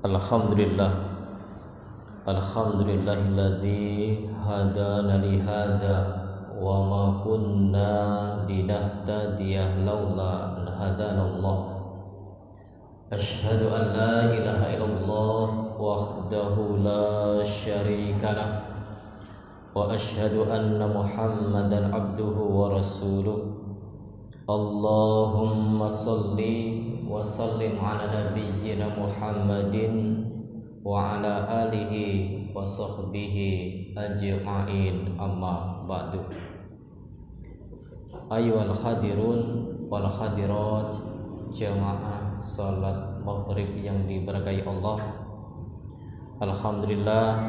Alhamdulillah, alhamdulillahilladzi hadana li hada wa ma kunna linahtadiya laula an hadanallah. Asyhadu an la ilaha illallah wahdahu la syarika lah wa asyhadu anna Muhammadan abduhu wa rasuluh. Allahumma salli wa sallim ala nabiyyina Muhammadin wa ala alihi wa sahbihi ajma'in, amma ba'du. Ayyuhal hadirun wal hadirat, jamaah salat maghrib yang diberkahi Allah. Alhamdulillah,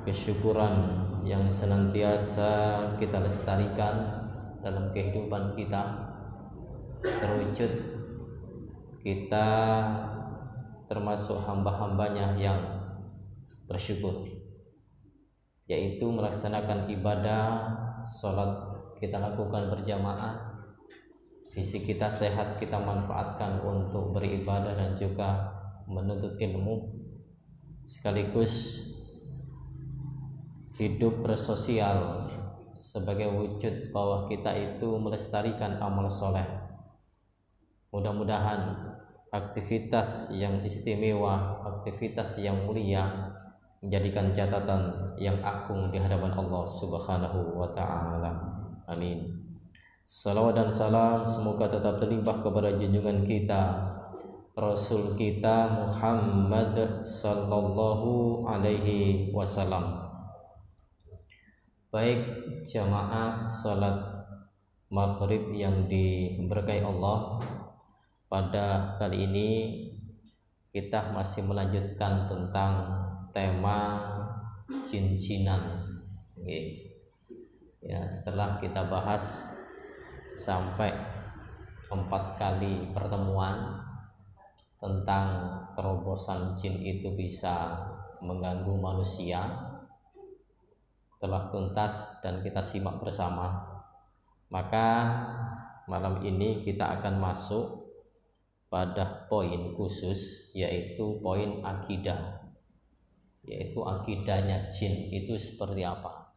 kesyukuran yang senantiasa kita lestarikan dalam kehidupan kita terwujud kita termasuk hamba-hambanya yang bersyukur, yaitu melaksanakan ibadah sholat kita lakukan berjamaah, fisik kita sehat kita manfaatkan untuk beribadah dan juga menuntut ilmu, sekaligus hidup bersosial sebagai wujud bahwa kita itu melestarikan amal soleh. Mudah-mudahan aktivitas yang istimewa, aktivitas yang mulia menjadikan catatan yang agung di hadapan Allah Subhanahu wa ta'ala. Amin. Salawat dan salam semoga tetap terlimpah kepada junjungan kita, Rasul kita Muhammad sallallahu alaihi wasallam. Baik jamaah salat maghrib yang diberkahi Allah, pada kali ini kita masih melanjutkan tentang tema jin-jinan. Ya, setelah kita bahas sampai 4 kali pertemuan tentang terobosan jin itu bisa mengganggu manusia, telah tuntas dan kita simak bersama. Maka malam ini kita akan masuk pada poin khusus, yaitu poin akidah, yaitu akidahnya jin itu seperti apa.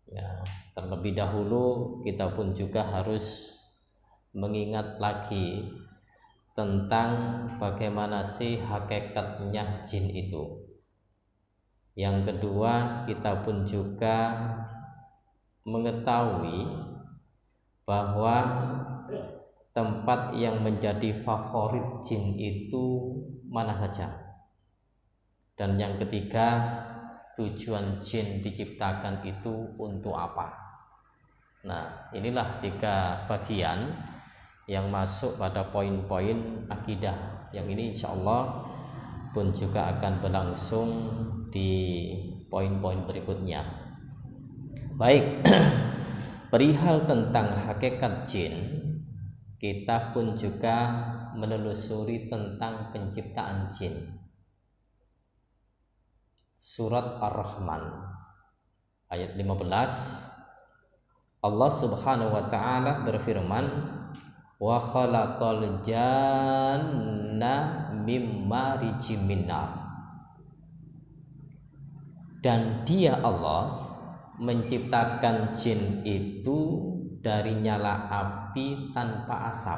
Ya, terlebih dahulu kita pun juga harus mengingat lagi tentang bagaimana sih hakikatnya jin itu. Yang kedua, kita pun juga mengetahui bahwa tempat yang menjadi favorit jin itu mana saja. Dan yang ketiga, tujuan jin diciptakan itu untuk apa. Nah, inilah 3 bagian yang masuk pada poin-poin akidah, yang ini insya Allah pun juga akan berlangsung di poin-poin berikutnya. Baik, perihal tentang hakikat jin, kita pun juga menelusuri tentang penciptaan jin. Surat Ar-Rahman ayat 15, Allah Subhanahu wa ta'ala berfirman, wa khalaqal janna mim marijim min nar. Dan dia Allah menciptakan jin itu dari nyala api tanpa asap.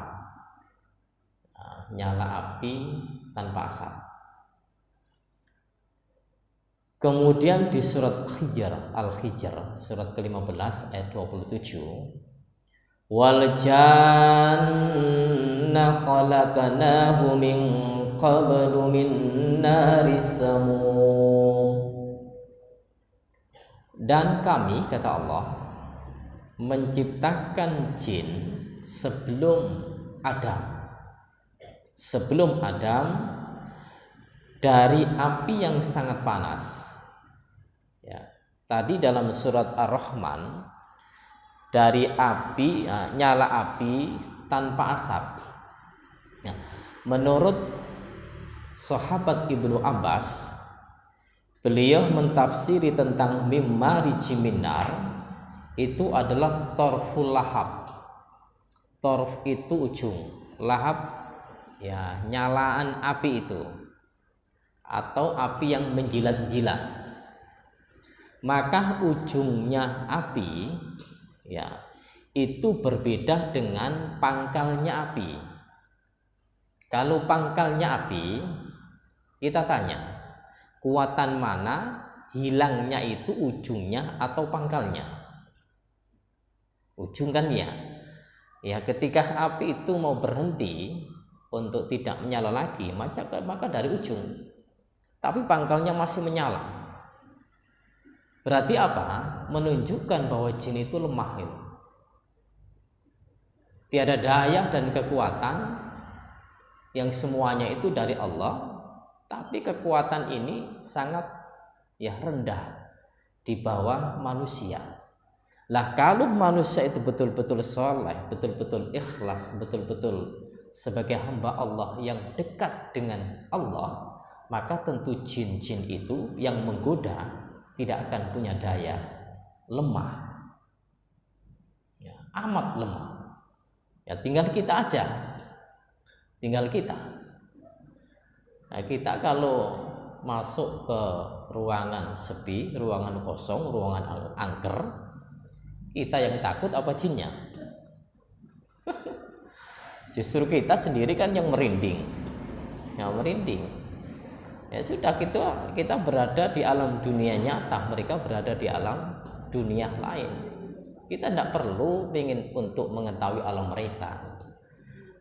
Nyala api tanpa asap. Kemudian di surat Al-Hijr surat ke-15 ayat 27, wal janna khalaqnahu min qablu min naris samum. Dan kami, kata Allah, menciptakan jin sebelum Adam dari api yang sangat panas. Ya, tadi dalam surat Ar-Rahman dari api, nyala api tanpa asap. Ya, menurut sahabat Ibnu Abbas, beliau mentafsiri tentang mimma rijiminar itu adalah torful lahab, Torf itu ujung, lahab ya nyalaan api itu, atau api yang menjilat-jilat. Maka ujungnya api ya itu berbeda dengan pangkalnya api. Kalau pangkalnya api, kita tanya, kuatan mana hilangnya itu, ujungnya atau pangkalnya? Ujung kan ya. Ya, ketika api itu mau berhenti untuk tidak menyala lagi, maka dari ujung. Tapi pangkalnya masih menyala. Berarti apa? Menunjukkan bahwa jin itu lemah itu. Tiada daya dan kekuatan, yang semuanya itu dari Allah, tapi kekuatan ini sangat ya rendah di bawah manusia. Lah kalau manusia itu betul-betul soleh, betul-betul ikhlas, betul-betul sebagai hamba Allah yang dekat dengan Allah, maka tentu jin-jin itu yang menggoda tidak akan punya daya, lemah ya, amat lemah ya. Tinggal kita aja, tinggal kita. Nah, kita kalau masuk ke ruangan sepi, ruangan kosong, ruangan angker, kita yang takut apa jinnya? Justru kita sendiri kan yang merinding. Yang merinding. Ya sudah, kita berada di alam dunia nyata, mereka berada di alam dunia lain. Kita tidak perlu ingin untuk mengetahui alam mereka.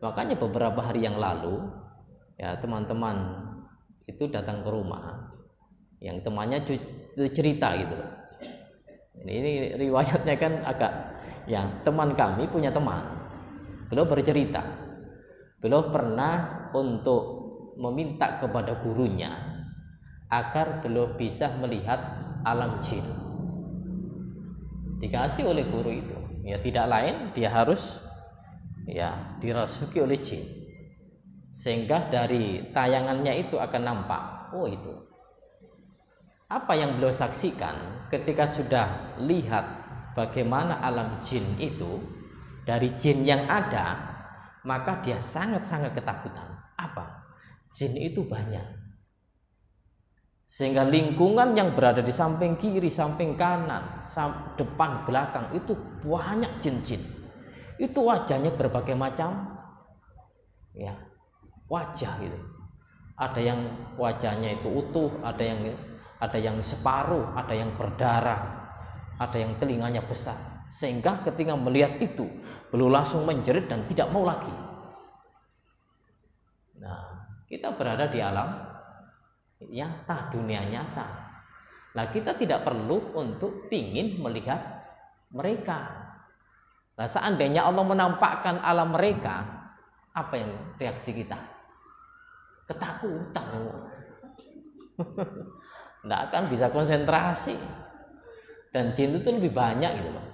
Makanya beberapa hari yang lalu ya teman-teman itu datang ke rumah, yang temannya cerita gitu loh. Ini riwayatnya kan agak ya, teman kami punya teman, beliau bercerita, beliau pernah untuk meminta kepada gurunya agar beliau bisa melihat alam jin. Dikasih oleh guru itu, ya tidak lain dia harus ya dirasuki oleh jin, sehingga dari tayangannya itu akan nampak, oh itu apa yang beliau saksikan ketika sudah lihat bagaimana alam jin itu, dari jin yang ada, maka dia sangat-sangat ketakutan. Apa? Jin itu banyak, sehingga lingkungan yang berada di samping kiri, samping kanan, depan, belakang itu banyak jin-jin. Itu wajahnya berbagai macam ya wajah gitu. Ada yang wajahnya itu utuh, ada yang separuh, ada yang berdarah, ada yang telinganya besar, sehingga ketika melihat itu beliau langsung menjerit dan tidak mau lagi. Nah, kita berada di alam nyata, dunia nyata. Nah, kita tidak perlu untuk ingin melihat mereka. Nah, seandainya Allah menampakkan alam mereka, apa yang reaksi kita? Ketakutan. Tidak akan bisa konsentrasi. Dan jin itu lebih banyak gitu loh.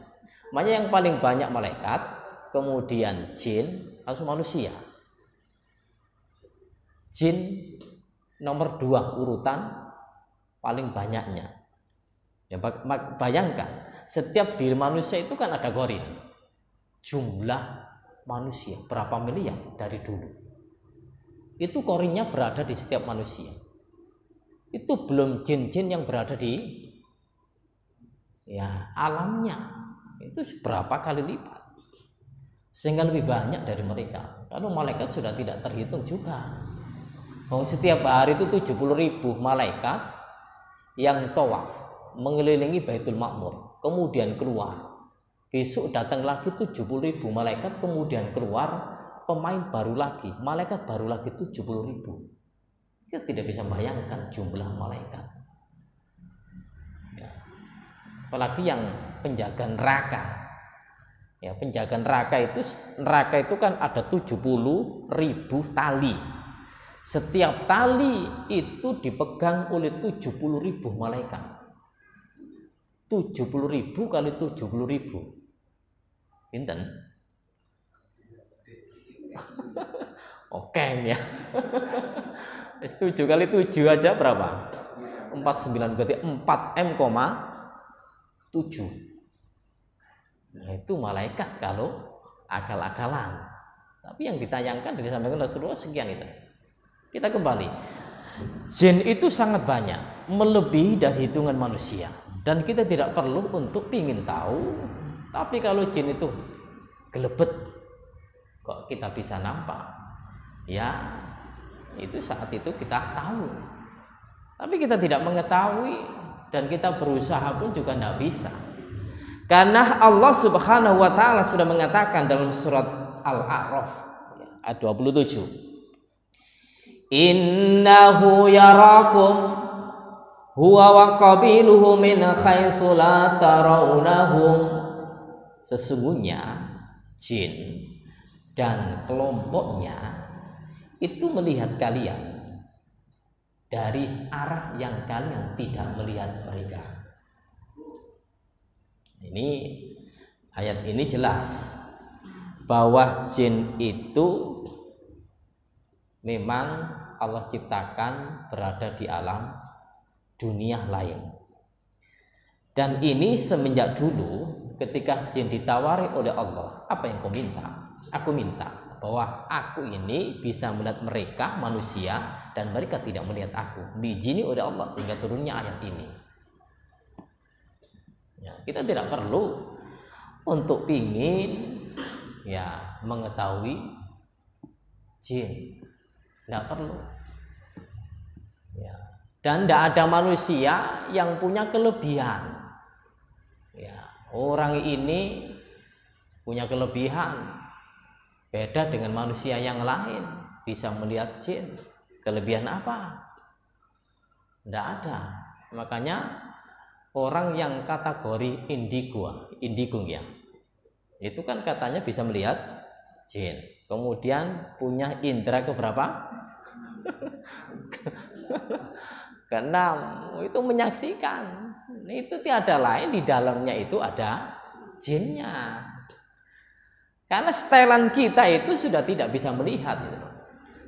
Makanya yang paling banyak malaikat, kemudian jin, langsung manusia. Jin nomor 2 urutan paling banyaknya. Ya, bayangkan setiap diri manusia itu kan ada gorin. Jumlah manusia berapa miliar dari dulu. Itu korinnya berada di setiap manusia. Itu belum jin-jin yang berada di ya alamnya, itu berapa kali lipat, sehingga lebih banyak dari mereka. Kalau malaikat sudah tidak terhitung juga. Setiap hari itu 70.000 malaikat yang tawaf mengelilingi Baitul Ma'mur, kemudian keluar. Besok datang lagi 70.000 malaikat, kemudian keluar pemain baru lagi, malaikat baru lagi 70.000. Kita tidak bisa bayangkan jumlah malaikat. Ya. Apalagi yang penjaga neraka. Ya, penjaga neraka itu kan ada 70.000 tali. Setiap tali itu dipegang oleh 70.000 malaikat. 70.000 kali 70.000. Pinten? Oke ya. 7 kali 7 aja berapa? 49, berarti 4M,7. Nah, itu malaikat kalau akal-akalan. Tapi yang ditayangkan dari sampaikan Rasulullah sekian itu. Kita kembali. Jin itu sangat banyak, melebihi dari hitungan manusia. Dan kita tidak perlu untuk ingin tahu. Tapi kalau jin itu gelebet, kok kita bisa nampak? Ya, itu saat itu kita tahu. Tapi kita tidak mengetahui dan kita berusaha pun juga tidak bisa. Karena Allah Subhanahu wa taala sudah mengatakan dalam surat Al-A'raf ayat 27. Innahu yarakum huwa wa qabiluhu min haitsu la tarawnahum. Sesungguhnya jin dan kelompoknya itu melihat kalian dari arah yang kalian tidak melihat mereka. Ini ayat ini jelas bahwa jin itu memang Allah ciptakan berada di alam dunia lain. Dan ini semenjak dulu ketika jin ditawari oleh Allah, apa yang kau minta? Aku minta bahwa aku ini bisa melihat mereka manusia dan mereka tidak melihat aku. Diizini oleh Allah sehingga turunnya ayat ini. Ya, kita tidak perlu untuk ingin mengetahui jin. Tidak perlu. Ya. Dan tidak ada manusia yang punya kelebihan. Ya. Orang ini punya kelebihan beda dengan manusia yang lain, bisa melihat jin. Kelebihan apa? Tidak ada. Makanya orang yang kategori indigo ya, itu kan katanya bisa melihat jin. Kemudian punya indera keberapa? Keenam. Itu menyaksikan. Itu tiada lain, di dalamnya itu ada jinnya. Karena setelan kita itu sudah tidak bisa melihat.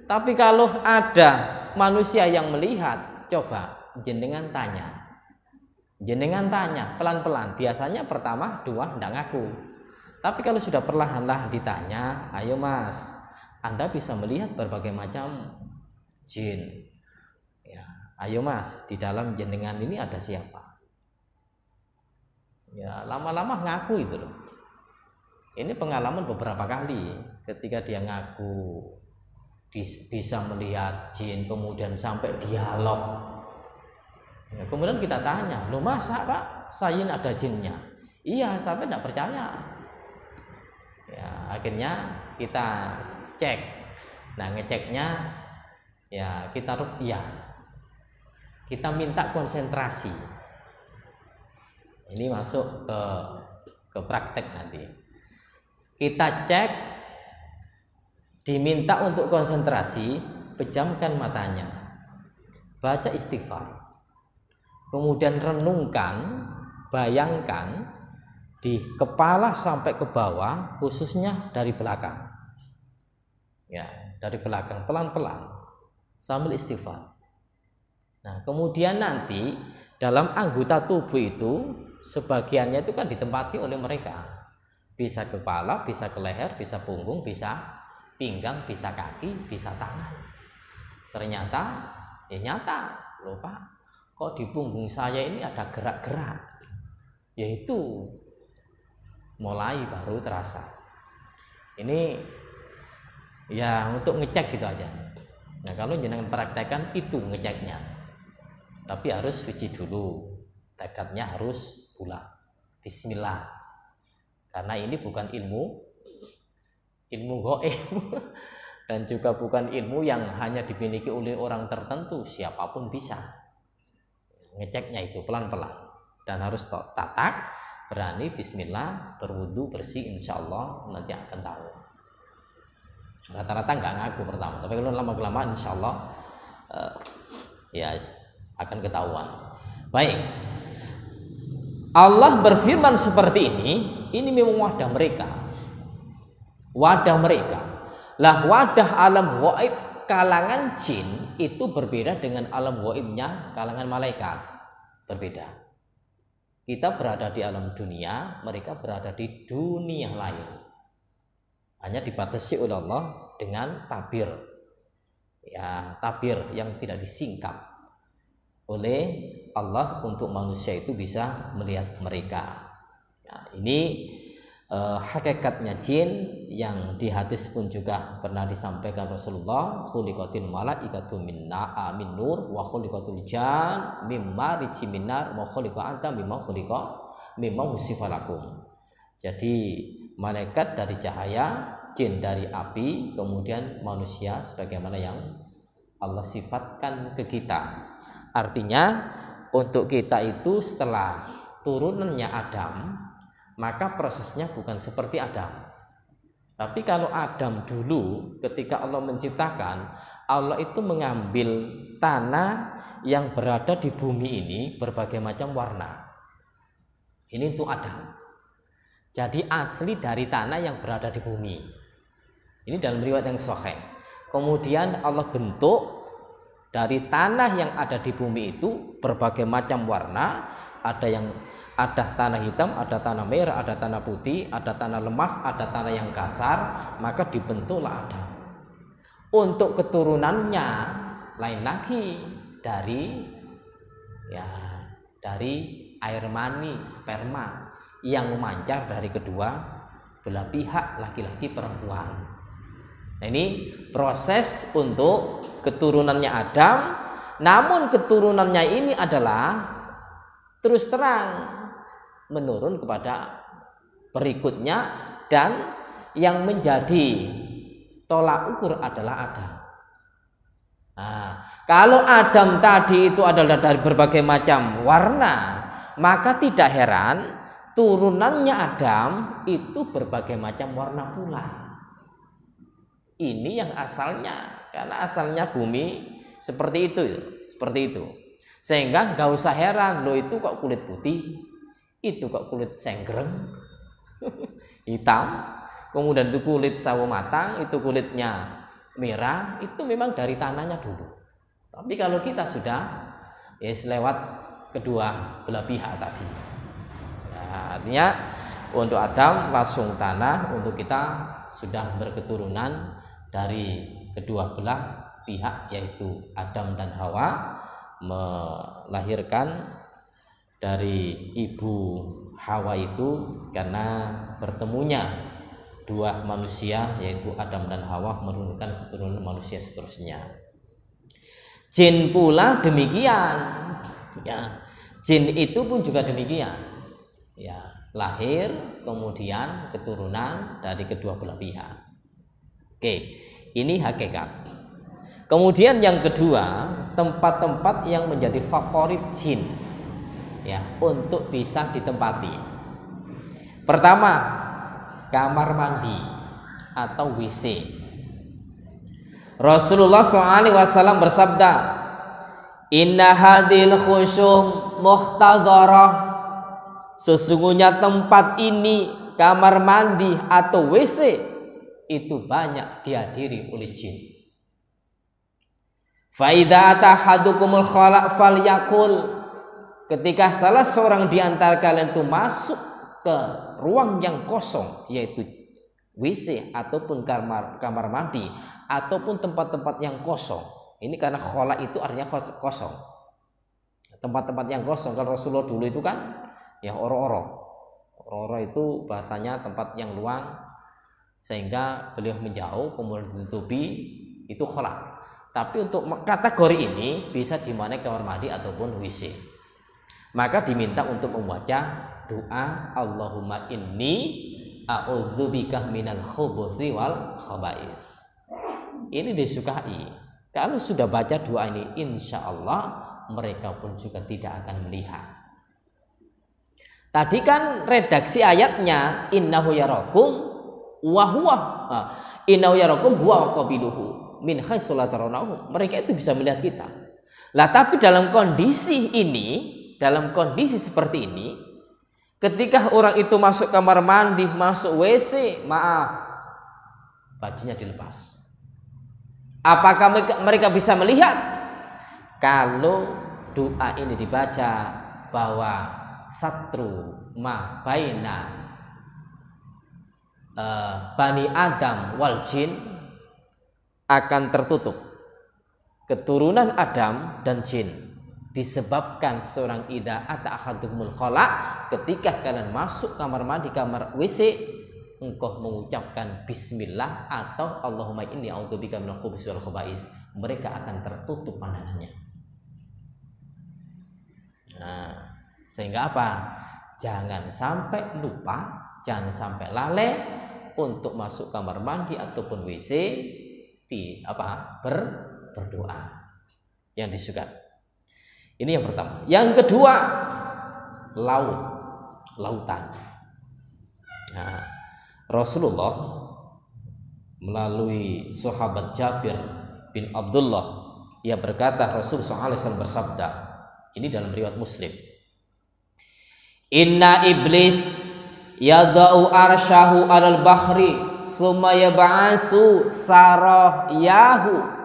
Tapi kalau ada manusia yang melihat, coba jenengan tanya. Jenengan tanya pelan-pelan. Biasanya pertama dua tidak ngaku. Tapi kalau sudah perlahan-lahan ditanya, ayo mas, Anda bisa melihat berbagai macam jin. Ya, ayo mas, di dalam jenengan ini ada siapa? Ya, lama-lama ngaku itu loh. Ini pengalaman beberapa kali ketika dia ngaku bisa melihat jin, kemudian sampai dialog. Ya, kemudian kita tanya, loh masa pak, saya ini ada jinnya? Iya, sampai tidak percaya. Ya, akhirnya kita cek. Nah, ngeceknya ya kita ruqyah. Kita minta konsentrasi. Ini masuk ke praktek nanti. Kita cek, diminta untuk konsentrasi, pejamkan matanya. Baca istighfar. Kemudian renungkan, bayangkan di kepala sampai ke bawah, khususnya dari belakang. Ya, dari belakang pelan-pelan sambil istighfar. Nah, kemudian nanti dalam anggota tubuh itu sebagiannya itu kan ditempati oleh mereka. Bisa kepala, bisa ke leher, bisa punggung, bisa pinggang, bisa kaki, bisa tangan. Ternyata ya nyata, loh Pak, kok di punggung saya ini ada gerak-gerak. Yaitu mulai baru terasa. Ini ya untuk ngecek gitu aja. Nah, kalau jenengan praktekkan itu ngeceknya. Tapi harus suci dulu. Tekadnya harus bulat. Bismillah. Karena ini bukan ilmu gaib dan juga bukan ilmu yang hanya dimiliki oleh orang tertentu, siapapun bisa. Ngeceknya itu pelan-pelan dan harus tatak, berani, bismillah, berwudu, bersih, insya Allah nanti akan tahu. Rata-rata nggak ngaku pertama, tapi kalau lama-kelamaan insya Allah ya akan ketahuan. Baik, Allah berfirman seperti ini memang wadah mereka. Lah wadah alam gaib kalangan jin itu berbeda dengan alam gaibnya kalangan malaikat. Berbeda. Kita berada di alam dunia, mereka berada di dunia lain. hanya dibatasi oleh Allah dengan tabir, ya, tabir yang tidak disingkap oleh Allah untuk manusia itu bisa melihat mereka. Nah, ini hakikatnya jin yang di hadis pun juga pernah disampaikan Rasulullah, khuliqatil malaikatu min nur wa khuliqatul jan mimma rijiminar wa khuliqa anta mimma khuliqa mimma husifalakum. Jadi malaikat dari cahaya, jin dari api, kemudian manusia sebagaimana yang Allah sifatkan ke kita. Artinya untuk kita itu setelah turunannya Adam, maka prosesnya bukan seperti Adam. Tapi kalau Adam dulu ketika Allah menciptakan, Allah itu mengambil tanah yang berada di bumi ini berbagai macam warna. Ini untuk Adam. Jadi asli dari tanah yang berada di bumi. Ini dalam riwayat yang sahih. Kemudian Allah bentuk dari tanah yang ada di bumi itu berbagai macam warna. Ada tanah hitam, ada tanah merah, ada tanah putih, ada tanah lemas, ada tanah yang kasar, maka dibentuklah Adam. Untuk keturunannya lain lagi dari air mani, sperma yang memancar dari kedua belah pihak, laki-laki perempuan. Nah, ini proses untuk keturunannya Adam, namun keturunannya ini adalah terus terang menurun kepada berikutnya, dan yang menjadi tolak ukur adalah Adam. Nah, kalau Adam tadi itu adalah dari berbagai macam warna, maka tidak heran turunannya Adam itu berbagai macam warna pula. Ini yang asalnya, karena asalnya bumi seperti itu. Sehingga nggak usah heran, lo itu kok kulit putih, itu kok kulit senggreng, hitam, kemudian itu kulit sawo matang, itu kulitnya merah, itu memang dari tanahnya dulu. Tapi kalau kita sudah lewat kedua belah pihak tadi, nah, artinya untuk Adam langsung tanah, untuk kita sudah berketurunan dari kedua belah pihak, yaitu Adam dan Hawa, melahirkan dari ibu Hawa itu karena bertemunya dua manusia, yaitu Adam dan Hawa, menurunkan keturunan manusia seterusnya. Jin pula demikian, ya, jin itu pun juga demikian, ya, lahir kemudian keturunan dari kedua belah pihak. Oke, ini hakikat. Kemudian yang kedua, tempat-tempat yang menjadi favorit jin, ya, untuk bisa ditempati. Pertama, kamar mandi atau WC. Rasulullah SAW bersabda, inna hadil khusyum muhtadharah, sesungguhnya tempat ini, kamar mandi atau WC, itu banyak dihadiri oleh jin. Fa idza atahadukumul khala' falyakul, ketika salah seorang di antara kalian itu masuk ke ruang yang kosong, yaitu WC ataupun kamar mandi ataupun tempat-tempat yang kosong. Ini karena khala itu artinya kosong. Tempat-tempat yang kosong. Kalau Rasulullah dulu itu kan ya oro-oro. Oro-oro itu bahasanya tempat yang luang, sehingga beliau menjauh kemudian ditutupi, itu khala. Tapi untuk kategori ini bisa dimaknai kamar mandi ataupun WC. Maka diminta untuk membaca doa Allahumma inni a'udzubika minal khubuthi wal khaba'is. Ini disukai. Kalau sudah baca doa ini, insya Allah mereka pun juga tidak akan melihat. Tadi kan redaksi ayatnya innahu yarakum wa huwa innahu yarakum huwa qabiluhu min haitsu la tarawnahum. Mereka itu bisa melihat kita. Lah tapi dalam kondisi ini, dalam kondisi seperti ini, ketika orang itu masuk kamar mandi, masuk WC, maaf, bajunya dilepas. Apakah mereka bisa melihat? Kalau doa ini dibaca bahwa satru ma baina Bani Adam wal jin akan tertutup. Keturunan Adam dan jin disebabkan seorang ida ata ahadukumul khala, ketika kalian masuk kamar mandi, kamar WC, engkau mengucapkan bismillah atau Allahumma inni a'udzubika minal khubuthi wal khaba'is, mereka akan tertutup pandangannya. Nah, sehingga apa? Jangan sampai lupa, jangan sampai lalai untuk masuk kamar mandi ataupun WC berdoa yang disukai. Ini yang pertama. Yang kedua, lautan. Nah, Rasulullah melalui sahabat Jabir bin Abdullah, ia berkata, Rasulullah SAW bersabda, ini dalam riwayat Muslim, inna iblis yadha'u arsyahu alal bahri summa yab'asu sarayahu.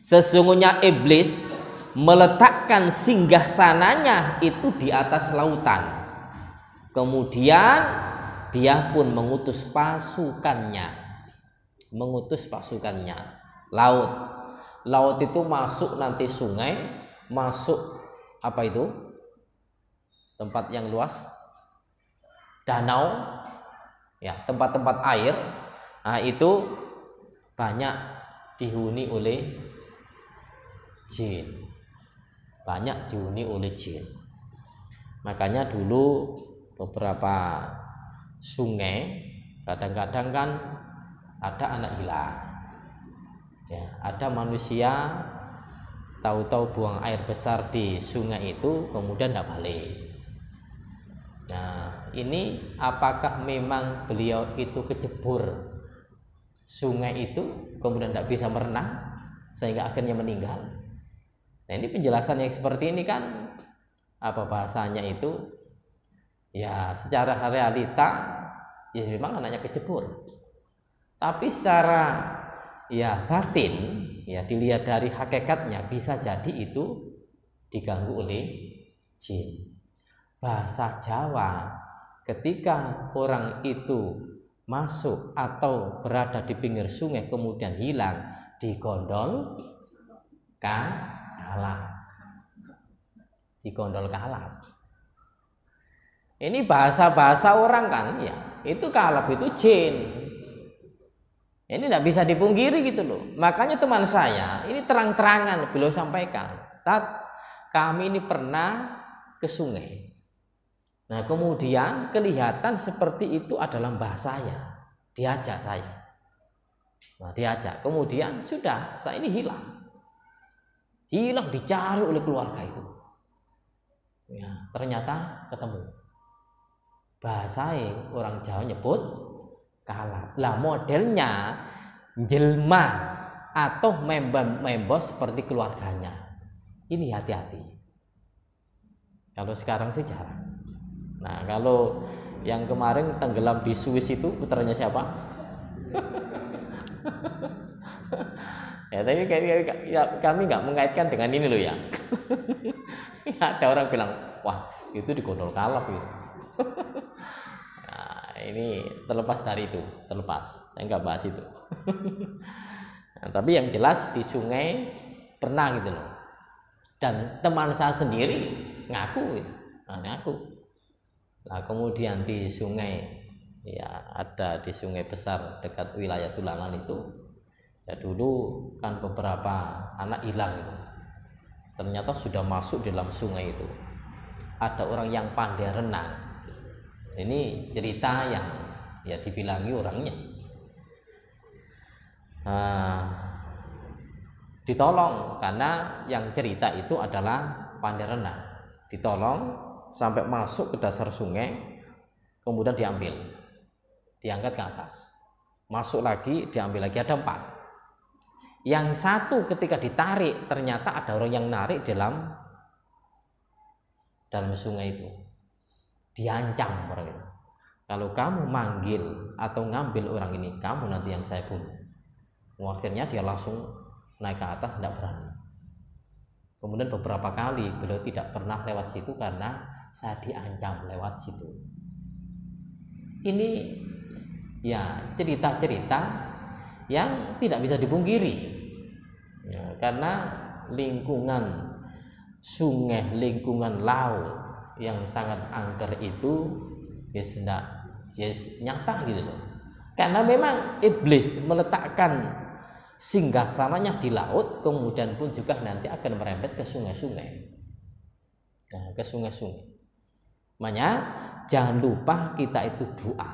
Sesungguhnya iblis meletakkan singgahsananya itu di atas lautan. Kemudian dia pun mengutus pasukannya. Laut itu masuk nanti sungai, masuk apa itu? Tempat yang luas, danau, ya, tempat-tempat air. Nah, itu banyak dihuni oleh jin. Makanya dulu beberapa sungai kadang-kadang kan ada anak hilang. Ya, ada manusia tahu-tahu buang air besar di sungai itu, kemudian tidak balik. Nah, ini apakah memang beliau itu kecebur sungai itu, kemudian tidak bisa berenang sehingga akhirnya meninggal? Nah, ini penjelasan yang seperti ini kan apa bahasanya itu? Ya, secara realita ya memang anaknya kecebur. Tapi secara ya batin, ya dilihat dari hakikatnya, bisa jadi itu diganggu oleh jin. Bahasa Jawa, ketika orang itu masuk atau berada di pinggir sungai kemudian hilang, digondol kalap. Ini bahasa-bahasa orang kan, ya itu kalap itu jin. Ini tidak bisa dipungkiri gitu loh. Makanya teman saya ini terang-terangan beliau sampaikan, kami ini pernah ke sungai. Nah, kemudian kelihatan seperti itu adalah mbah saya, diajak saya. Nah, diajak, kemudian sudah saya ini hilang dicari oleh keluarga itu. Ya, ternyata ketemu. Bahasa orang Jawa nyebut kalap. Lah modelnya jelma atau member seperti keluarganya. Ini hati-hati. Kalau sekarang sih jarang. Nah, kalau yang kemarin tenggelam di Swiss itu putranya siapa? Ya, tapi kami nggak mengaitkan dengan ini loh ya. Ada orang bilang, wah itu digondol kalap ya. Nah, ini terlepas dari itu, saya nggak bahas itu. Nah, tapi yang jelas di sungai pernah gitu loh. Dan teman saya sendiri ngaku. Nah, kemudian di sungai, ya ada di sungai besar dekat wilayah Tulangan itu, ya dulu kan beberapa anak hilang itu. Ternyata sudah masuk dalam sungai itu. Ada orang yang pandai renang. Ini cerita yang ya dibilangi orangnya. Ditolong karena yang cerita itu adalah pandai renang. Ditolong sampai masuk ke dasar sungai, kemudian diangkat ke atas, masuk lagi, diambil lagi, ada 4. Yang satu ketika ditarik ternyata ada orang yang narik dalam sungai itu. Diancam orang itu, kalau kamu manggil atau ngambil orang ini, kamu nanti yang saya bunuh. Akhirnya dia langsung naik ke atas, tidak berani. Kemudian beberapa kali beliau tidak pernah lewat situ karena saya diancam lewat situ. Ini ya cerita-cerita yang tidak bisa dipungkiri. Ya, karena lingkungan sungai, lingkungan laut yang sangat angker itu nyata gitu loh. Karena memang iblis meletakkan singgasananya di laut, kemudian pun juga nanti akan merembet ke sungai-sungai. Nah, ke sungai-sungai. Makanya jangan lupa kita itu doa.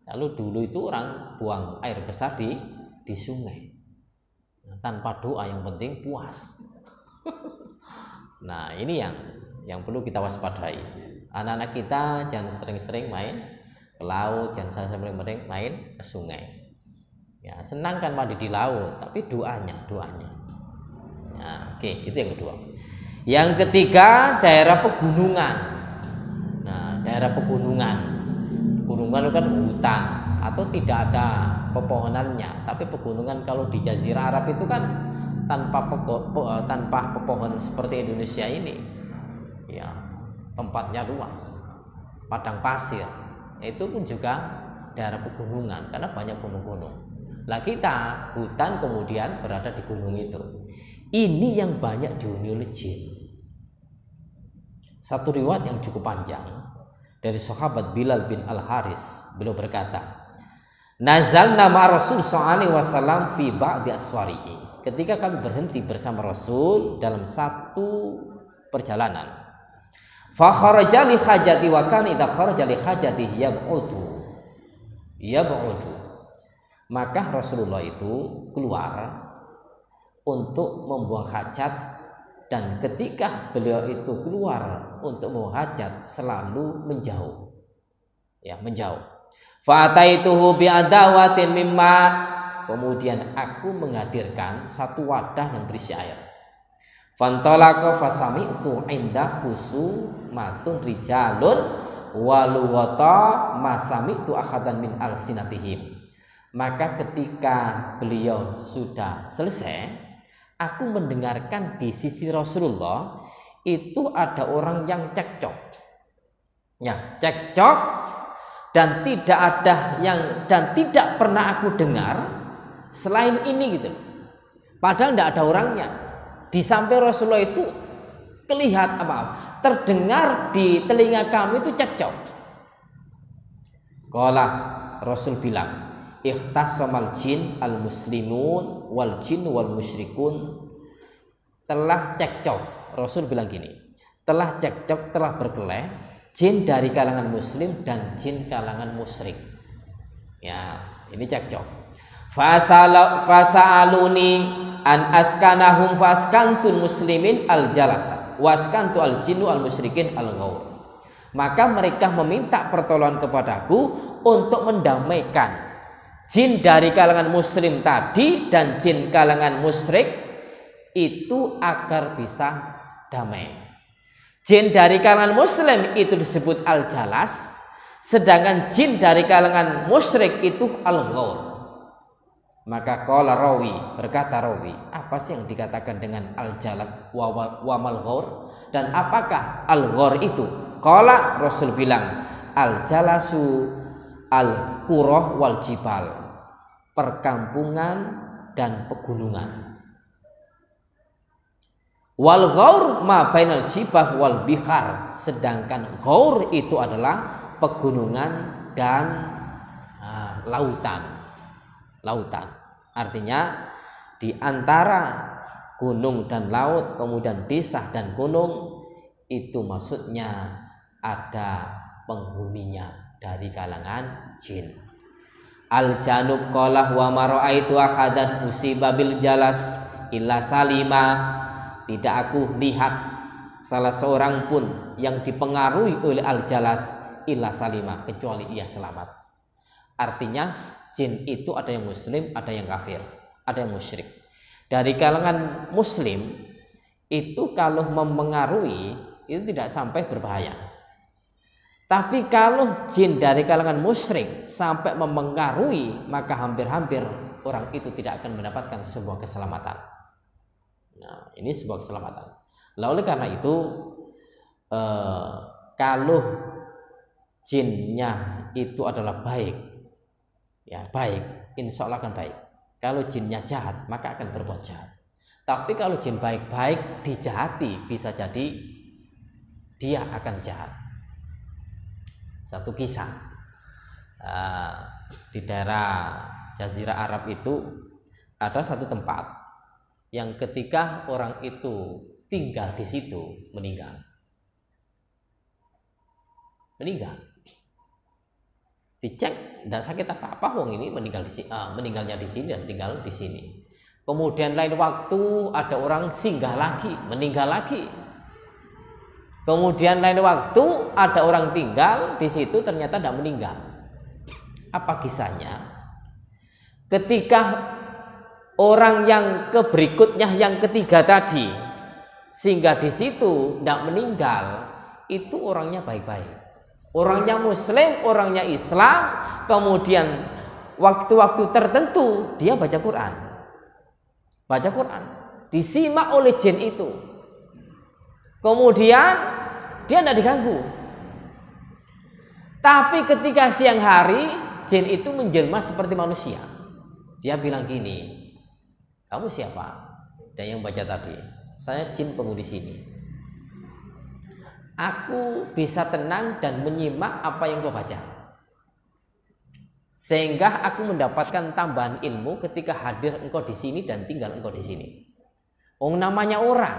Kalau dulu itu orang buang air besar di sungai. Nah, tanpa doa yang penting puas. Nah, ini yang perlu kita waspadai. Anak-anak kita jangan sering-sering main ke laut, jangan sering-sering main ke sungai. Ya, senang kan mandi di laut, tapi doanya. Nah, oke, itu yang kedua. Yang ketiga, daerah pegunungan. Nah, daerah pegunungan itu kan hutan atau tidak ada pepohonannya. Tapi pegunungan kalau di Jazirah Arab itu kan tanpa pepohonan seperti Indonesia ini. Ya, tempatnya luas, padang pasir. Itu pun juga daerah pegunungan karena banyak gunung-gunung. Lah kita hutan kemudian berada di gunung itu. Ini yang banyak dihuni oleh jin. Satu riwayat yang cukup panjang dari sahabat Bilal bin Al-Haris, beliau berkata, "Nazalna ma Rasul sallallahu alaihi wasallam fi ba'di aswarihi." Ketika kami berhenti bersama Rasul dalam satu perjalanan. Fa kharaja li hajati wa kana idza kharaja li hajatihi yab'udu. Maka Rasulullah itu keluar untuk membuang hajat, dan ketika beliau itu keluar untuk membuang hajat selalu menjauh. Ya, menjauh. Fa ataituhu bi adawatin mimma, kemudian aku menghadirkan satu wadah yang berisi air. Fantalaqa fasami'tu inda husumatun rijalun waluwata masami'tu akhadan min alsinatihim. Maka ketika beliau sudah selesai, aku mendengarkan di sisi Rasulullah itu ada orang yang cekcok. Ya, cekcok, dan tidak pernah aku dengar selain ini gitu. Padahal tidak ada orangnya. Di samping Rasulullah itu terdengar di telinga kami itu cekcok. Qala, Rasul bilang, ikhtasamal jin al muslimun wal jin wal musyrikun. Telah cekcok, Rasul bilang gini, telah cekcok, telah berkelahi jin dari kalangan muslim dan jin kalangan musyrik. Ya, ini cekcok. Fasa'aluni an askanahum faskantul muslimin al jalasa waskantu al jinnu al musyrikin al ghaur. Maka mereka meminta pertolongan kepadaku untuk mendamaikan jin dari kalangan muslim tadi dan jin kalangan musyrik itu agar bisa damai. Jin dari kalangan muslim itu disebut al-jalas, sedangkan jin dari kalangan musyrik itu al-ghaur. Maka qala rawi, berkata rawi, apa sih yang dikatakan dengan al-jalas wa mal ghaur, dan apakah al-ghaur itu? Qala, Rasul bilang, al-jalasu al-qurah wal jibal, perkampungan dan pegunungan. Wal ghaur ma bainal jibah wal bihar, sedangkan ghaur itu adalah pegunungan dan lautan. Artinya di antara gunung dan laut, kemudian desa dan gunung, itu maksudnya ada penghuninya dari kalangan jin. Al janub qala wa ma raaitu ahadan musiba bil jalas illa salima. Tidak aku lihat salah seorang pun yang dipengaruhi oleh al-jalas illa salima, kecuali ia selamat. Artinya jin itu ada yang muslim, ada yang kafir, ada yang musyrik. Dari kalangan muslim itu kalau memengaruhi itu tidak sampai berbahaya. Tapi kalau jin dari kalangan musyrik sampai memengaruhi, maka hampir-hampir orang itu tidak akan mendapatkan sebuah keselamatan. Nah, ini sebuah keselamatan. Lalu oleh karena itu kalau jinnya itu adalah baik, ya baik, insya Allah akan baik. Kalau jinnya jahat maka akan berbuat jahat. Tapi kalau jin baik-baik dijahati, bisa jadi dia akan jahat. Satu kisah di daerah Jazirah Arab itu ada satu tempat yang ketika orang itu tinggal di situ meninggal. Dicek, tidak sakit apa-apa, wong ini meninggalnya di sini dan tinggal di sini. Kemudian lain waktu ada orang singgah lagi, meninggal lagi. Kemudian lain waktu ada orang tinggal di situ ternyata tidak meninggal. Apa kisahnya? Ketika orang yang berikutnya yang ketiga tadi singgah di situ tidak meninggal, itu orangnya baik-baik. Orangnya muslim, orangnya Islam, kemudian waktu-waktu tertentu dia baca Quran. Disimak oleh jin itu. Kemudian dia tidak diganggu. Tapi ketika siang hari, jin itu menjelma seperti manusia. Dia bilang gini, kamu siapa? Dan yang baca tadi, saya jin penghuni sini. Aku bisa tenang dan menyimak apa yang kau baca, sehingga aku mendapatkan tambahan ilmu ketika hadir engkau di sini dan tinggal engkau di sini. Namanya orang,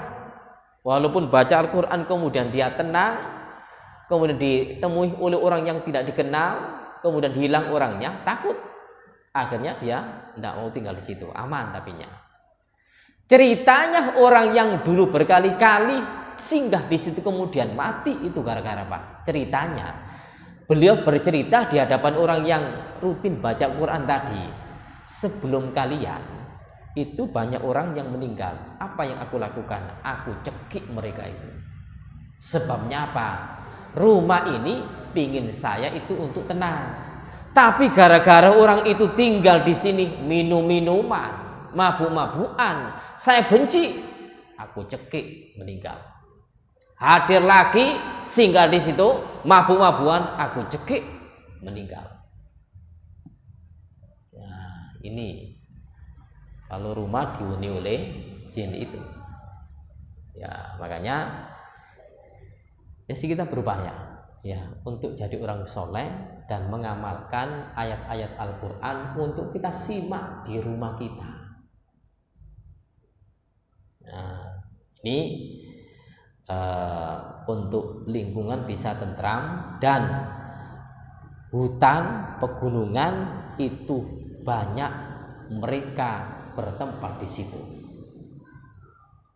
walaupun baca Al-Quran kemudian dia tenang, kemudian ditemui oleh orang yang tidak dikenal, kemudian hilang orangnya, takut. Akhirnya dia tidak mau tinggal di situ, aman tapinya. Ceritanya orang yang dulu berkali-kali singgah di situ kemudian mati itu gara-gara apa? Ceritanya beliau bercerita di hadapan orang yang rutin baca Quran tadi, sebelum kalian itu banyak orang yang meninggal. Apa yang aku lakukan? Aku cekik mereka itu. Sebabnya apa? Rumah ini pingin saya itu untuk tenang. Tapi gara-gara orang itu tinggal di sini minum-minuman, mabuk-mabukan, saya benci. Aku cekik meninggal. Hadir lagi singgah di situ mabuk-mabukan, aku cekik meninggal. Nah, ini kalau rumah dihuni oleh jin itu, ya makanya ya sih kita berupaya ya untuk jadi orang soleh dan mengamalkan ayat-ayat Al-Quran untuk kita simak di rumah kita. Nah, ini untuk lingkungan bisa tentram, dan hutan pegunungan itu banyak mereka bertempat di situ.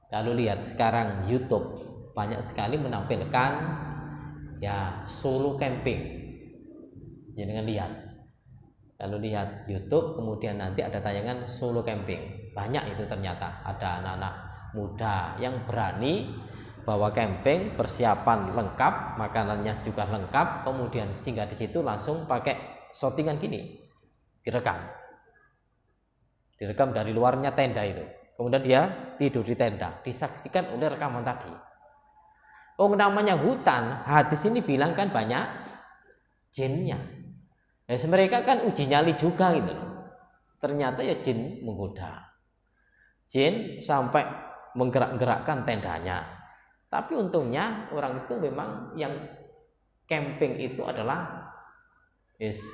Lalu lihat sekarang YouTube banyak sekali menampilkan ya solo camping. Jangan lihat. Lalu lihat YouTube, kemudian nanti ada tayangan solo camping. Banyak itu ternyata ada anak-anak muda yang berani bawa camping, persiapan lengkap, makanannya juga lengkap, kemudian singgah di situ langsung pakai shootingan gini, direkam dari luarnya tenda itu, kemudian dia tidur di tenda, disaksikan oleh rekaman tadi. Namanya hutan, hadis ini bilang kan banyak jinnya. Mereka kan uji nyali juga gitu loh. Ternyata ya jin menggoda, jin sampai menggerak-gerakkan tendanya. Tapi untungnya orang itu memang yang camping itu adalah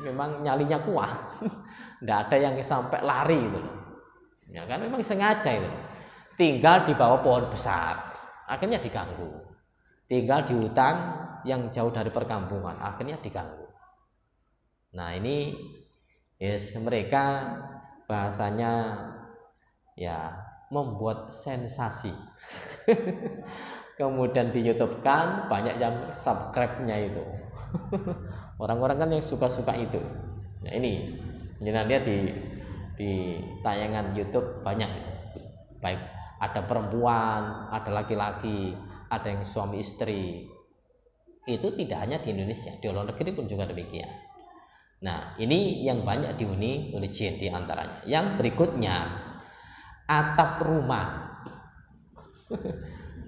memang nyalinya kuat. Tidak ada yang sampai lari gitu loh. Ya kan memang sengaja itu. Tinggal di bawah pohon besar, akhirnya diganggu. Tinggal di hutan yang jauh dari perkampungan, akhirnya diganggu. Nah, ini mereka bahasanya ya membuat sensasi. Kemudian di YouTube kan banyak yang subscribe-nya itu. Orang-orang kan yang suka-suka itu. Nah, ini lihat di tayangan YouTube banyak. Baik ada perempuan, ada laki-laki, ada yang suami istri. Itu tidak hanya di Indonesia, di luar negeri pun juga demikian. Nah, ini yang banyak dihuni oleh jin di antaranya. Yang berikutnya, atap rumah.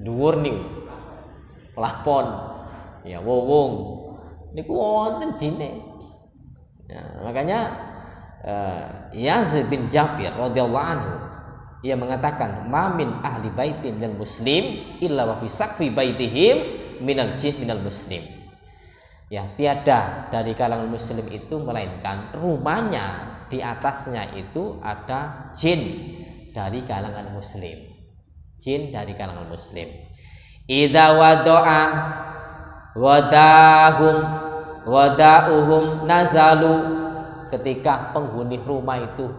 Dhuwur niku plafon ya wong niku wonten jine. Ya, makanya Yazid bin Jabir radhiyallahu anhu ia mengatakan mamin ahli baitin minal muslim illa wa fi saqfi baitihim minal jin minal muslim. Ya, tiada dari kalangan muslim itu melainkan rumahnya di atasnya itu ada jin dari kalangan muslim. Jin dari kalangan muslim. Idza wada'a wada'uhum nazalu, ketika penghuni rumah itu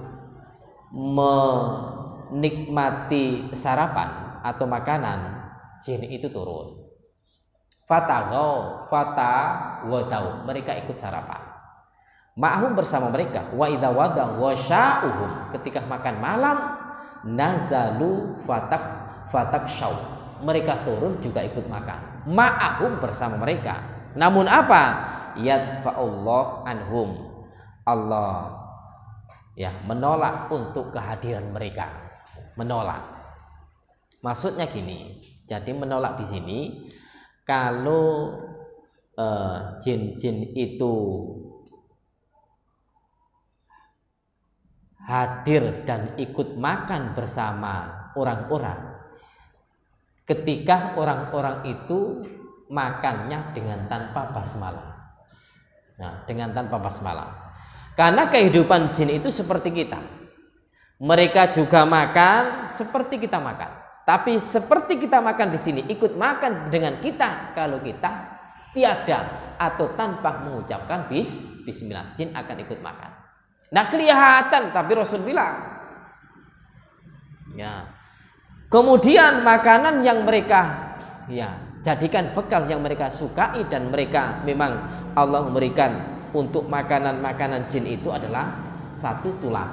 menikmati sarapan atau makanan, jin itu turun. Fataghaw wadau, mereka ikut sarapan. Ma'hum bersama mereka. Wa idza wada wasya'uhum, ketika makan malam, nazalu fatakshaw, mereka turun juga ikut makan. Ma'ahum bersama mereka. Namun apa? Yadfa'ullah anhum, Allah ya menolak untuk kehadiran mereka. Menolak. Maksudnya gini. Jadi menolak di sini kalau jin-jin itu hadir dan ikut makan bersama orang-orang, ketika orang-orang itu makannya dengan tanpa basmalah. Nah, dengan tanpa basmalah. Karena kehidupan jin itu seperti kita. Mereka juga makan seperti kita makan. Tapi seperti kita makan di sini, ikut makan dengan kita kalau kita tiada atau tanpa mengucapkan bismillah, jin akan ikut makan. Nah, kelihatan, tapi Rasul bilang ya. Kemudian makanan yang mereka ya jadikan bekal yang mereka sukai dan mereka memang Allah memberikan untuk makanan-makanan jin itu adalah satu tulang.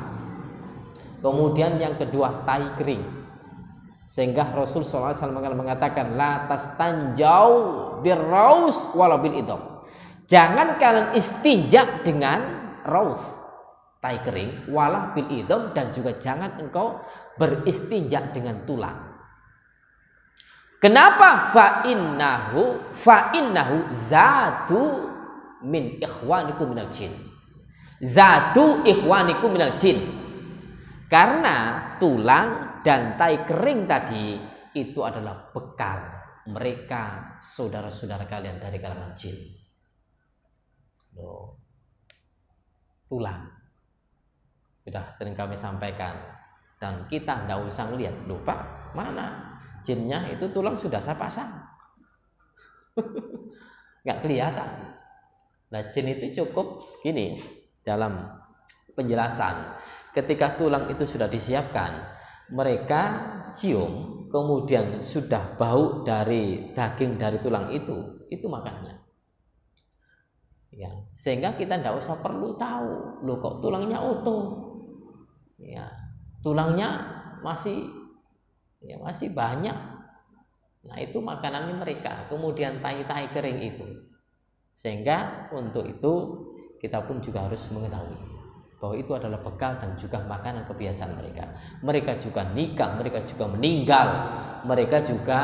Kemudian yang kedua tai kering. Sehingga Rasul SAW mengatakan la tastanjau birraus wala bil idam. Jangan kalian istinja dengan raus, tai kering, wala bil idam, dan juga jangan engkau beristinja dengan tulang. Kenapa? Fa innahu zatu min ikhwanikum minal jin. Zatu ikhwanikum minal jin. Karena tulang dan tai kering tadi itu adalah bekal mereka saudara-saudara kalian dari kalangan jin. Tulang sudah sering kami sampaikan dan kita tidak usah lihat, lupa mana jinnya itu tulang sudah saya pasang. Nggak kelihatan. Nah, jin itu cukup gini dalam penjelasan. Ketika tulang itu sudah disiapkan, mereka cium, kemudian sudah bau dari daging dari tulang itu makannya. Ya, sehingga kita tidak usah perlu tahu, loh kok tulangnya utuh. Ya, tulangnya masih banyak. Nah, itu makanannya mereka. Kemudian tai-tai kering itu. Sehingga untuk itu kita pun juga harus mengetahui bahwa itu adalah bekal dan juga makanan kebiasaan mereka. Mereka juga nikah, mereka juga meninggal, mereka juga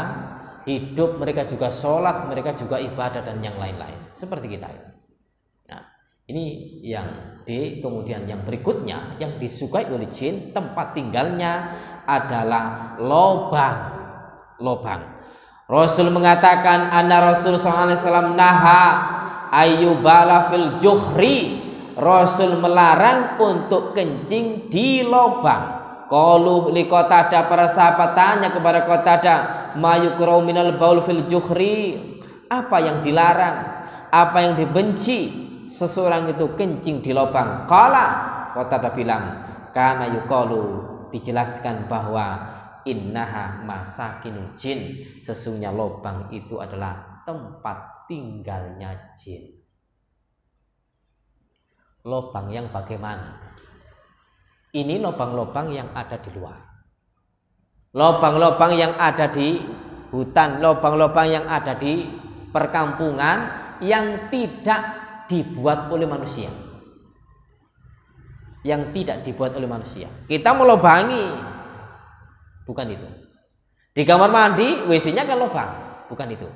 hidup, mereka juga sholat, mereka juga ibadah dan yang lain-lain. Seperti kita. Nah, ini yang kemudian yang berikutnya yang disukai oleh jin, tempat tinggalnya adalah lobang. Rasul mengatakan anna Rasul SAW naha ayyubala fil juhri. Rasul melarang untuk kencing di lubang. Qalu li Qatadah, para sahabat tanya kepada Qatadah, mayukrau minal baul fil juhri. Apa yang dilarang? Apa yang dibenci seseorang itu kencing di lubang? Qala, Qatadah bilang, kana yuqalu, dijelaskan bahwa innaha masakinul jin, sesungguhnya lubang itu adalah tempat tinggalnya jin. Lubang yang bagaimana? Ini lubang-lubang yang ada di luar, lubang-lubang yang ada di hutan, lubang-lubang yang ada di perkampungan yang tidak dibuat oleh manusia. Yang tidak dibuat oleh manusia. Kita melubangi, bukan itu. Di kamar mandi, WC-nya kan lubang, bukan itu.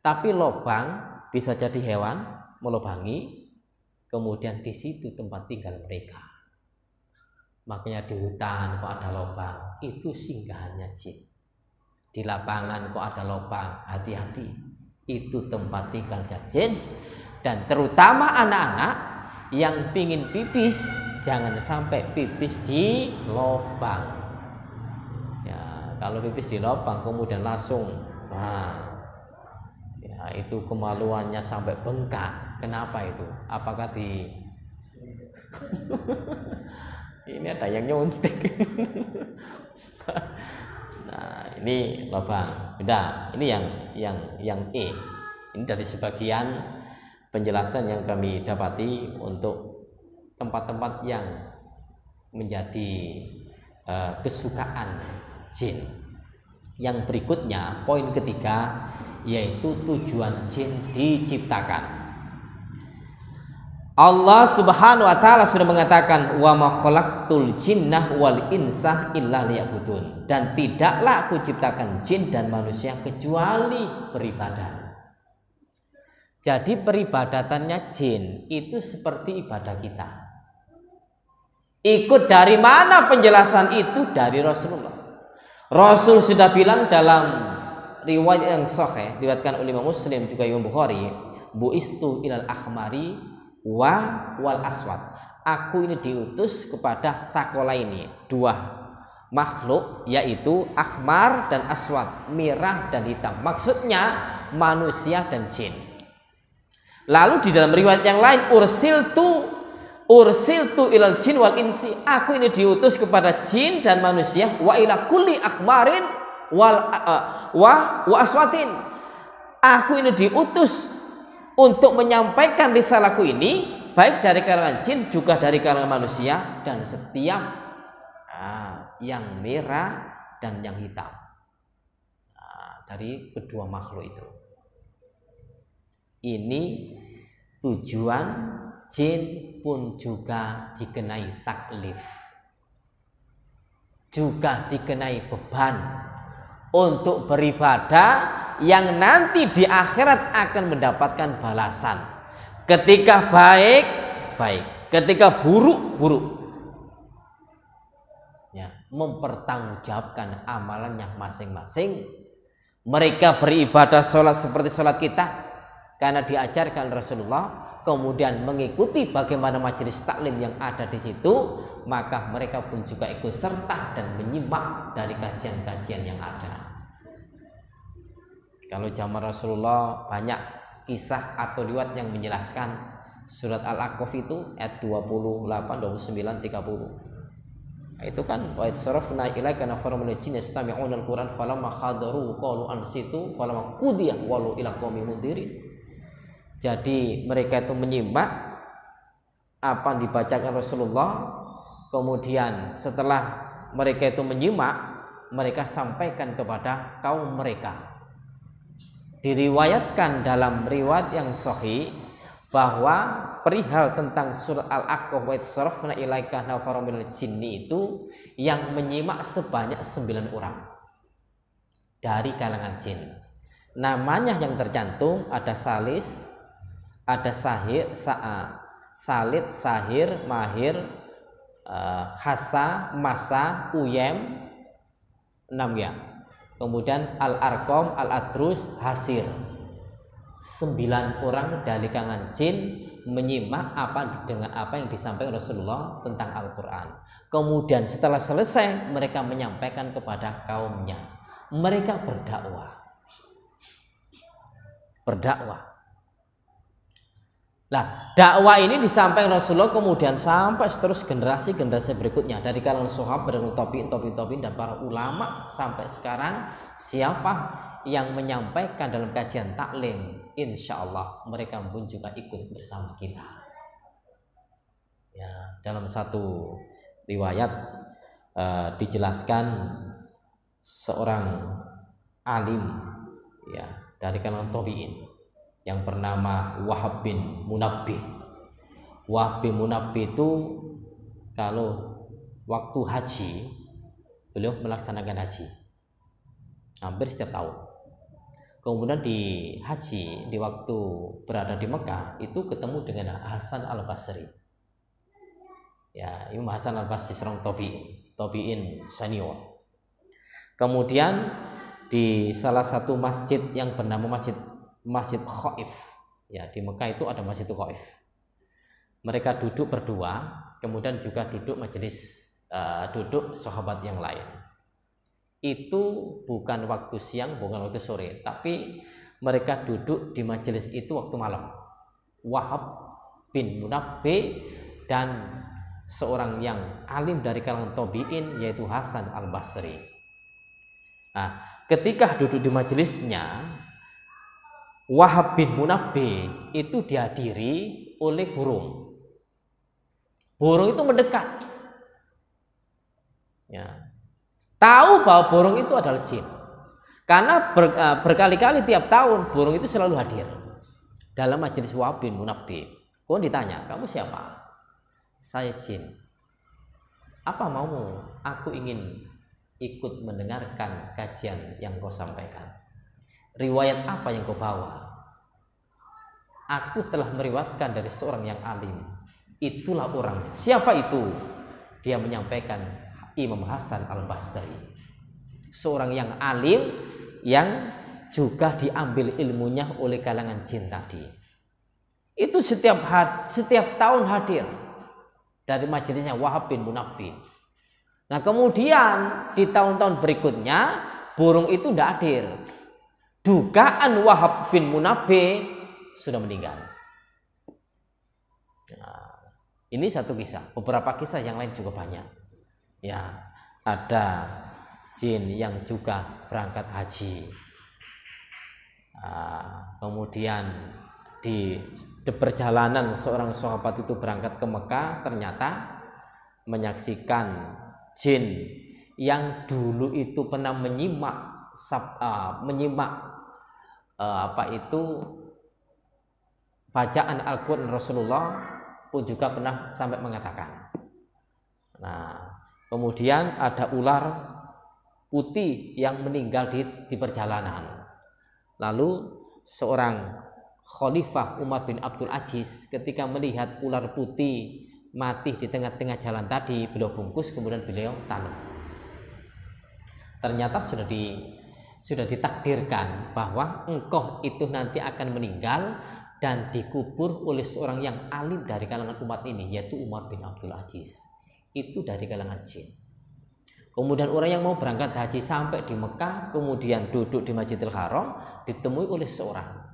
Tapi lubang bisa jadi hewan melubangi, kemudian di situ tempat tinggal mereka. Makanya di hutan kok ada lubang, itu singgahannya jin. Di lapangan kok ada lubang, hati-hati, itu tempat tinggalnya jin. Dan terutama anak-anak yang pingin pipis, jangan sampai pipis di lubang. Ya, kalau pipis di lubang kemudian langsung, ya itu kemaluannya sampai bengkak. Kenapa itu? Apakah di ini ada yang nyuntik? Nah, ini lubang. Udah, ini yang E. Ini dari sebagian penjelasan yang kami dapati untuk tempat-tempat yang menjadi kesukaan jin. Yang berikutnya, poin ketiga, yaitu tujuan jin diciptakan. Allah Subhanahu wa taala sudah mengatakan, wa ma khalaqtul jinnah wal insa illa liya'budun, dan tidaklah aku ciptakan jin dan manusia kecuali beribadah. Jadi peribadatannya jin itu seperti ibadah kita. Ikut dari mana penjelasan itu? Dari Rasulullah. Rasul sudah bilang dalam riwayat yang sahih diriwayatkan oleh Imam Muslim juga Imam Bukhari, buistu ilal akhmari wal aswad. Aku ini diutus kepada sakola ini, dua makhluk, yaitu akhmar dan aswad, merah dan hitam. Maksudnya manusia dan jin. Lalu di dalam riwayat yang lain, ursiltu ilal jin wal insi. Aku ini diutus kepada jin dan manusia, wa ila kulli akhmarin wa aswatin. Aku ini diutus untuk menyampaikan risalahku ini baik dari kalangan jin juga dari kalangan manusia, dan setiap yang merah dan yang hitam, dari kedua makhluk itu. Ini tujuan jin pun juga dikenai taklif, juga dikenai beban untuk beribadah yang nanti di akhirat akan mendapatkan balasan. Ketika baik, baik. Ketika buruk, buruk. Ya, mempertanggungjawabkan amalannya masing-masing. Mereka beribadah sholat seperti sholat kita karena diajarkan Rasulullah, kemudian mengikuti bagaimana majelis taklim yang ada di situ, maka mereka pun juga ikut serta dan menyimak dari kajian-kajian yang ada. Kalau zaman Rasulullah banyak kisah atau riwayat yang menjelaskan surat Al-A'qaf itu ayat 28, 29, 30. Itu kan wa sarafna ilaika nafaran minal jinni yastami'una al-Qur'an falamma hadaru qalu ansitu falamma qudiya walu ila qaumihim mundirin. Jadi mereka itu menyimak apa yang dibacakan Rasulullah, kemudian setelah mereka itu menyimak, mereka sampaikan kepada kaum mereka. Diriwayatkan dalam riwayat yang sahih bahwa perihal tentang surat Al-A'qaf wa sarafna ilaika nafaran minal jinni itu yang menyimak sebanyak 9 orang dari kalangan jin. Namanya yang tercantum ada Salis, ada Salid, Sahir, Mahir, Hasa, Masa, Uyem, 6 ya. Kemudian Al-Arqam, Al-Adrus, Hasir. 9 orang dari kalangan jin menyimak apa yang disampaikan Rasulullah tentang Al-Quran. Kemudian setelah selesai mereka menyampaikan kepada kaumnya. Mereka berdakwah. Nah, dakwah ini disampaikan Rasulullah kemudian sampai terus generasi berikutnya dari kalangan sahabat dan tabi'in dan para ulama sampai sekarang. Siapa yang menyampaikan dalam kajian taklim, insya Allah mereka pun juga ikut bersama kita. Ya, dalam satu riwayat dijelaskan seorang alim ya dari kalangan tabi'in yang bernama Wahab bin Munabbih. Wahab bin Munabbih itu kalau waktu haji, beliau melaksanakan haji hampir setiap tahun. Kemudian di haji, di waktu berada di Mekah itu ketemu dengan Hasan Al-Basri. Ya, Imam Hasan Al-Basri seorang tabi'in senior. Kemudian di salah satu masjid yang bernama Masjid Khaif. Ya, di Mekah itu ada Masjid Khaif. Mereka duduk berdua, kemudian juga duduk majelis duduk sahabat yang lain. Itu bukan waktu siang, bukan waktu sore, tapi mereka duduk di majelis itu waktu malam. Wahab bin Munabbih dan seorang yang alim dari kalangan tabi'in yaitu Hasan Al-Basri. Nah, ketika duduk di majelisnya, Wahab bin Munabbih itu dihadiri oleh burung. Burung itu mendekat. Ya. Tahu bahwa burung itu adalah jin. Karena berkali-kali tiap tahun burung itu selalu hadir dalam majelis Wahab bin Munabbih. Kemudian ditanya, kamu siapa? Saya jin. Apa maumu? Aku ingin ikut mendengarkan kajian yang kau sampaikan. Riwayat apa yang kau bawa? Aku telah meriwayatkan dari seorang yang alim. Itulah orangnya. Siapa itu? Dia menyampaikan Imam Hasan Al-Basri, seorang yang alim yang juga diambil ilmunya oleh kalangan jin tadi. Itu setiap tahun hadir dari majelisnya Wahab bin Munabbih. Nah, kemudian di tahun-tahun berikutnya burung itu tidak hadir. Dugaan Wahab bin Munabbih sudah meninggal. Nah, ini satu kisah. Beberapa kisah yang lain juga banyak. Ya, ada jin yang juga berangkat haji. Kemudian di perjalanan seorang sahabat itu berangkat ke Mekah, ternyata menyaksikan jin yang dulu itu pernah menyimak bacaan Al-Quran Rasulullah pun juga pernah sampai mengatakan. Nah, kemudian ada ular putih yang meninggal di perjalanan. Lalu seorang Khalifah Umar bin Abdul Aziz ketika melihat ular putih mati di tengah-tengah jalan tadi, beliau bungkus, kemudian beliau tanam. Ternyata sudah ditakdirkan bahwa engkau itu nanti akan meninggal dan dikubur oleh seorang yang alim dari kalangan umat ini, yaitu Umar bin Abdul Aziz. Itu dari kalangan jin. Kemudian orang yang mau berangkat haji sampai di Mekah, kemudian duduk di Masjidil Haram, ditemui oleh seorang.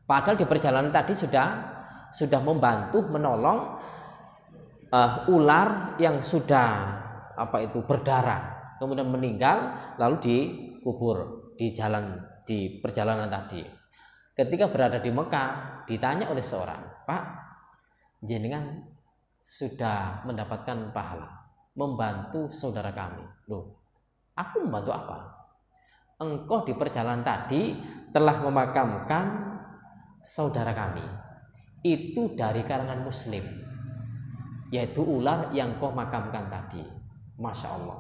Padahal di perjalanan tadi sudah membantu menolong ular yang sudah berdarah, kemudian meninggal lalu dikubur di perjalanan tadi. Ketika berada di Mekah, ditanya oleh seorang, Pak, jenengan sudah mendapatkan pahala membantu saudara kami. Loh, aku membantu apa? Engkau di perjalanan tadi telah memakamkan saudara kami. Itu dari kalangan muslim, yaitu ular yang kau makamkan tadi. Masya Allah,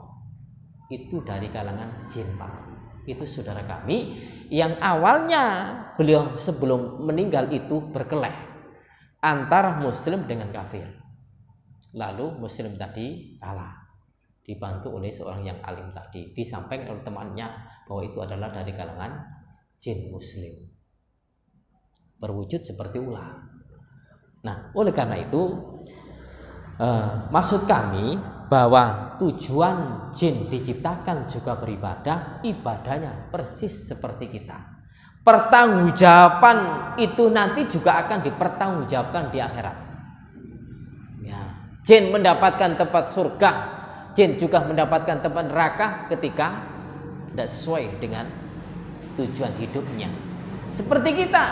itu dari kalangan jin, Pak. Itu saudara kami yang awalnya beliau sebelum meninggal itu berkelahi antara muslim dengan kafir. Lalu muslim tadi kalah, dibantu oleh seorang yang alim tadi, disampaikan oleh temannya bahwa itu adalah dari kalangan jin muslim, berwujud seperti ular. Nah, oleh karena itu maksud kami bahwa tujuan jin diciptakan juga beribadah, ibadahnya persis seperti kita. Pertanggungjawaban itu nanti juga akan dipertanggungjawabkan di akhirat. Ya, jin mendapatkan tempat surga, jin juga mendapatkan tempat neraka ketika tidak sesuai dengan tujuan hidupnya. Seperti kita,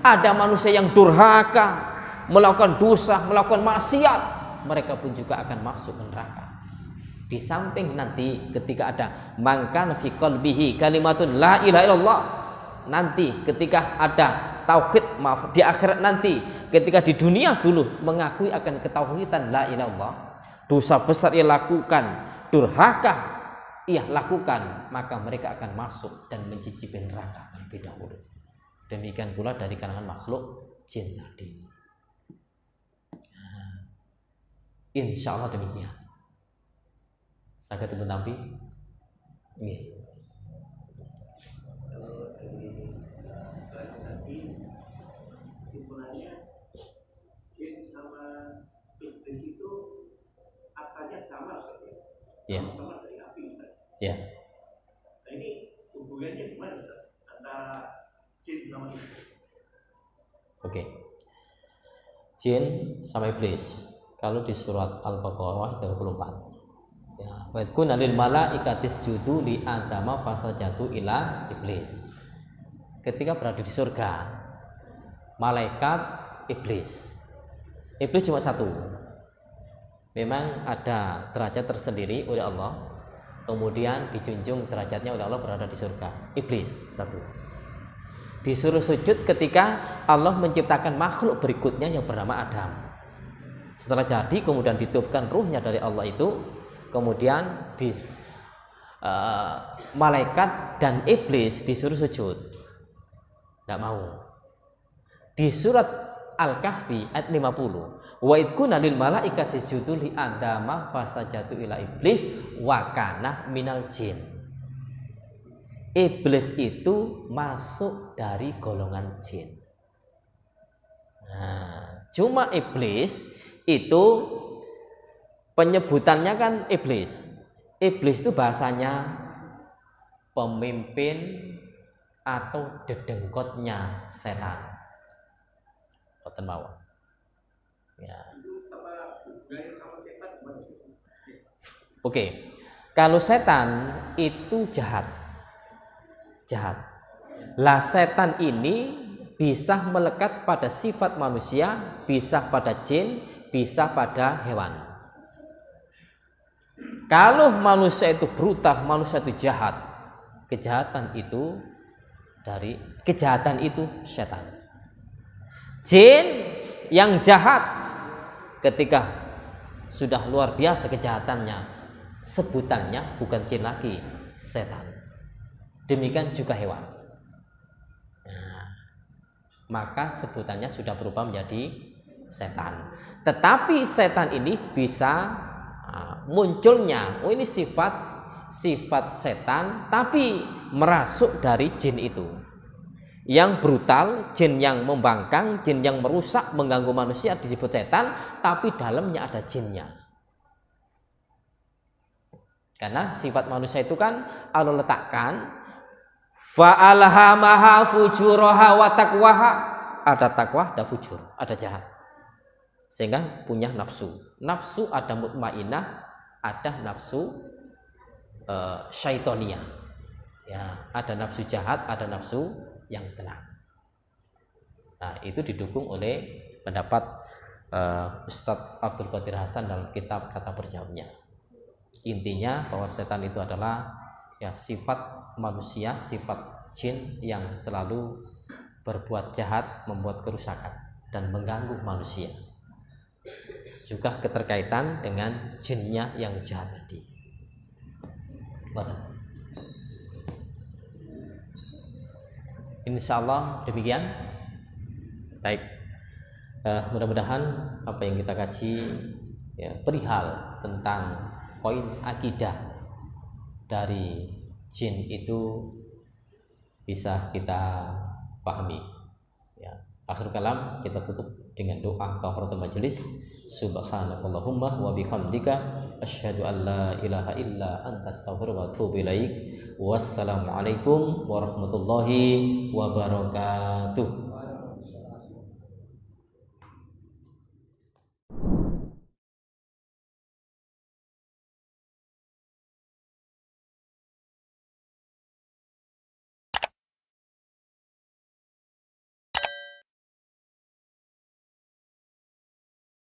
ada manusia yang durhaka, melakukan dosa, melakukan maksiat, mereka pun juga akan masuk ke neraka. Di samping nanti ketika ada mangkan fi qalbihi kalimatun la ilaha illallah, nanti ketika ada tauhid, di akhirat nanti, ketika di dunia dulu mengakui akan ketauhidan la ilaha illallah, dosa besar yang lakukan, durhaka, ia lakukan, maka mereka akan masuk dan mencicipi neraka terlebih dahulu. Demikian pula dari kalangan makhluk jin tadi. Insya Allah demikian. Saged Ibu Nampi. Nggih. Kalau tadi simpulannya jin sama iblis itu asalnya sama saja. Ya. Sama dari api. Ya. Nah ini hubungannya gimana Ustaz? Antara jin sama iblis? Oke. Jin sama iblis. Kalau di surat Al-Baqarah 34. Ya, wa kunna lil malaikatis judu li adama fasajatu ila iblis. Ketika berada di surga, malaikat, iblis. Iblis cuma satu. Memang ada derajat tersendiri oleh Allah. Kemudian dijunjung derajatnya oleh Allah berada di surga. Iblis satu. Disuruh sujud ketika Allah menciptakan makhluk berikutnya yang bernama Adam. Setelah jadi kemudian ditiupkan ruhnya dari Allah itu, kemudian malaikat dan iblis disuruh sujud, tidak mau. Di surat Al-Kahfi ayat 50, wa idh kunna lil malaikati isjudu li adama fasajadu ila iblis wa kana minal jin. Iblis itu masuk dari golongan jin. Nah, cuma iblis itu penyebutannya kan iblis. Iblis itu bahasanya pemimpin atau dedengkotnya setan. Boten mawon. Ya. Oke. Kalau setan itu jahat. Lah setan ini bisa melekat pada sifat manusia, bisa pada jin, bisa pada hewan. Kalau manusia itu brutal, manusia itu jahat, kejahatan itu setan. Jin yang jahat ketika sudah luar biasa kejahatannya, sebutannya bukan jin lagi, setan. Demikian juga hewan. Nah, maka sebutannya sudah berubah menjadi setan. Tetapi setan ini bisa munculnya, ini sifat setan, tapi merasuk dari jin itu. Yang brutal, jin yang membangkang, jin yang merusak, mengganggu manusia disebut setan, tapi dalamnya ada jinnya. Karena sifat manusia itu kan Allah letakkan fa'alhamaha fujuraha wa taqwaha. Ada takwa, ada fujur, ada jahat. Sehingga punya nafsu. Nafsu ada mutmainah, ada nafsu syaitoniyah. Ya, ada nafsu jahat, ada nafsu yang tenang. Nah, itu didukung oleh pendapat Ustadz Abdul Qadir Hasan dalam kitab Kata Berjawabnya. Intinya bahwa setan itu adalah ya sifat manusia, sifat jin yang selalu berbuat jahat, membuat kerusakan dan mengganggu manusia. Juga keterkaitan dengan jinnya yang jahat tadi. Insya Allah demikian. Baik, mudah-mudahan apa yang kita kaji ya, perihal tentang poin akidah dari jin itu bisa kita pahami. Ya, akhir kalam kita tutup dengan doa kafaratul majelis. Subhanakallahumma wa bihamdika asyhadu an la ilaha illa anta astaghfiruka wa atubu ilaik. Wassalamualaikum warahmatullahi wabarakatuh.